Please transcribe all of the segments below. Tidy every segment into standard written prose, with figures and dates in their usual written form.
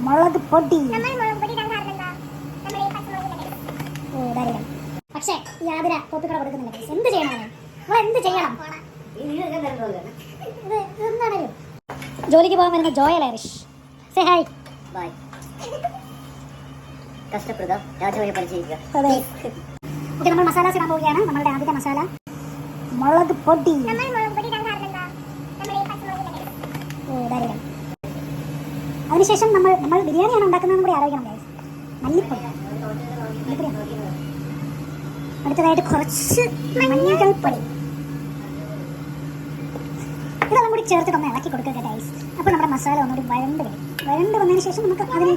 മുളക് പൊടി. പക്ഷേ ഈ ആതിര കോപ്പിക്കട കൊടുക്കുന്നില്ല. എന്ത് ചെയ്യണം? നമ്മൾ എന്ത് ചെയ്യണം? ഇത് എന്താണല്ലോ ജോലിക്ക് പോകാൻ വരുന്ന Joel Irish. Say hi. Bye. കഷ്ടപ്പെടുക, രാജവയെ പരിചയിക്കുക. ഓക്കെ, നമ്മൾ മസാലാസ് ഇടാൻ പോവുകയാണ്. നമ്മളുടെ ആദ്യത്തെ മസാല മുളക് പൊടി. അതിനുശേഷം നമ്മൾ ബിരിയാണിയാണ് ഉണ്ടാക്കുന്നതെന്ന് കൂടി ആലോചിക്കണം ഗൈസ്. മല്ലിപ്പൊടി. അടുത്തതായിട്ട് കുറച്ച് മഞ്ഞൾപ്പൊടി. ഇതെല്ലാം കൂടി ചേർത്ത് ഒന്ന് ഇളക്കി കൊടുക്കുക ഗൈസ്. അപ്പോൾ നമ്മുടെ മസാല ഒന്നുകൂടി വഴണ്ട് വന്നതിന് ശേഷം നമുക്ക് അതിന്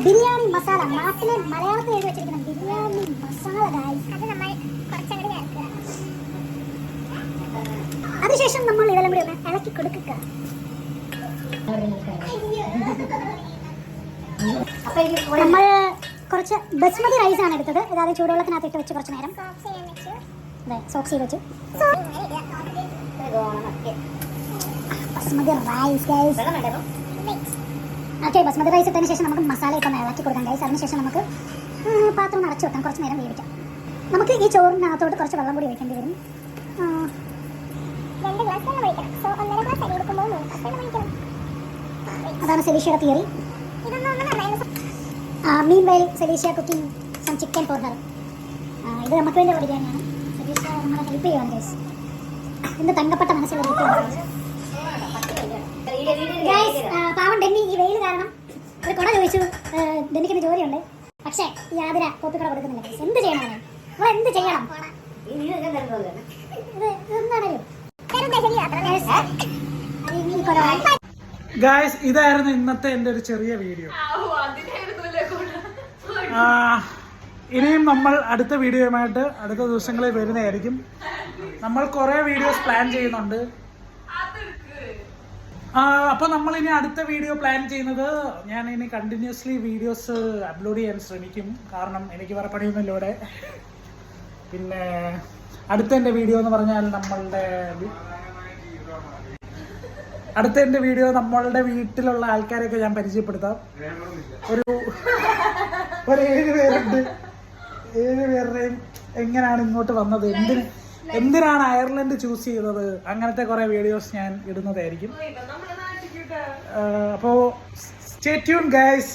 ബിരിയാണി മസാല, നാട്ടിലെ മലയാളത്തിൽ എഴുതി വെച്ചിരിക്കണം ബിരിയാണി മസാല ഗൈസ്. അതിനുശേഷം നമ്മൾ ഇതെല്ലാം കൂടി ഒന്ന് ഇളക്കി കൊടുക്കുക. നമ്മൾ കുറച്ച് ബസ്മതി റൈസ് ആണ് എടുത്തത്. അതായത് ചൂടുവെള്ളത്തിനകത്ത് ഇട്ട് വെച്ച് കുറച്ച് നേരം സോക്ക് ചെയ്ത് വെച്ചു. Basmati rice guys. Okay, basmati rice ഇട്ടതിന് ശേഷം നമുക്ക് മസാല ഇട്ടൊന്ന് ഇളക്കി കൊടുക്കാം ഗൈസ്. അതിനുശേഷം നമുക്ക് പാത്രം അടച്ചു വെക്കാം, കുറച്ച് നേരം വേവിക്കാം. നമുക്ക് ഈ ചോറിനകത്തോട്ട് കുറച്ച് വെള്ളം കൂടി ഒഴിക്കേണ്ടി വരും. 2 ഗ്ലാസ് വെള്ളം ഒഴിക്കണം. സോ 1.5 ഗ്ലാസ് അരി എടുക്കുമ്പോൾ 3 ഗ്ലാസ് വെള്ളം ഒഴിക്കണം. അതാണ് സെലീഷയുടെ തിയറി. മീൻ വൈൽ സെലീഷ്യ cooking some chicken for her. ഇത് നമുക്ക് വേണ്ടി ബിരിയാണിയാണ്. സെലീഷ്യ നമ്മളെ ഹെൽപ്പ് ചെയ്യുവാണ് ഗൈസ്. എന്ത് തങ്കപ്പെട്ട മനസ്സിലുള്ള ഹെൽപ്പ് ഗൈസ്. പാവം ഡെന്നി ഈ വെയിൽ കാരണം ഒരു കുട ചോദിച്ചു. ഡെന്നിക്കുന്ന ജോലിയുണ്ട്, പക്ഷേ ഈ ആതിര കോപ്പിക്കട കൊടുക്കുന്നില്ല ഗൈസ്. എന്ത് ചെയ്യണം? നമ്മൾ എന്ത് ചെയ്യണം? ഇത് എന്താണല്ലോ ഗായ്സ്, ഇതായിരുന്നു ഇന്നത്തെ എൻ്റെ ഒരു ചെറിയ വീഡിയോ. ഇനിയും നമ്മൾ അടുത്ത വീഡിയോയുമായിട്ട് അടുത്ത ദിവസങ്ങളിൽ വരുന്നതായിരിക്കും. നമ്മൾ കുറേ വീഡിയോസ് പ്ലാൻ ചെയ്യുന്നുണ്ട്. അപ്പോൾ നമ്മൾ ഇനി അടുത്ത വീഡിയോ പ്ലാൻ ചെയ്യുന്നത്, ഞാൻ ഇനി കണ്ടിന്യൂസ്ലി വീഡിയോസ് അപ്ലോഡ് ചെയ്യാൻ ശ്രമിക്കും. കാരണം എനിക്ക് വേറെ പണിയൊന്നുമില്ല ഇവിടെ. പിന്നെ അടുത്ത എൻ്റെ വീഡിയോ എന്ന് പറഞ്ഞാൽ നമ്മളുടെ വീട്ടിലുള്ള ആൾക്കാരെയൊക്കെ ഞാൻ പരിചയപ്പെടുത്താം. ഒരു 7 പേരുണ്ട്. 7 പേരുടെയും എങ്ങനെയാണ് ഇങ്ങോട്ട് വന്നത്, എന്തിനാണ് അയർലൻഡ് ചൂസ് ചെയ്തത്, അങ്ങനത്തെ കുറേ വീഡിയോസ് ഞാൻ ഇടുന്നതായിരിക്കും. അപ്പോൾ സ്റ്റേ ട്യൂൺ ഗൈസ്.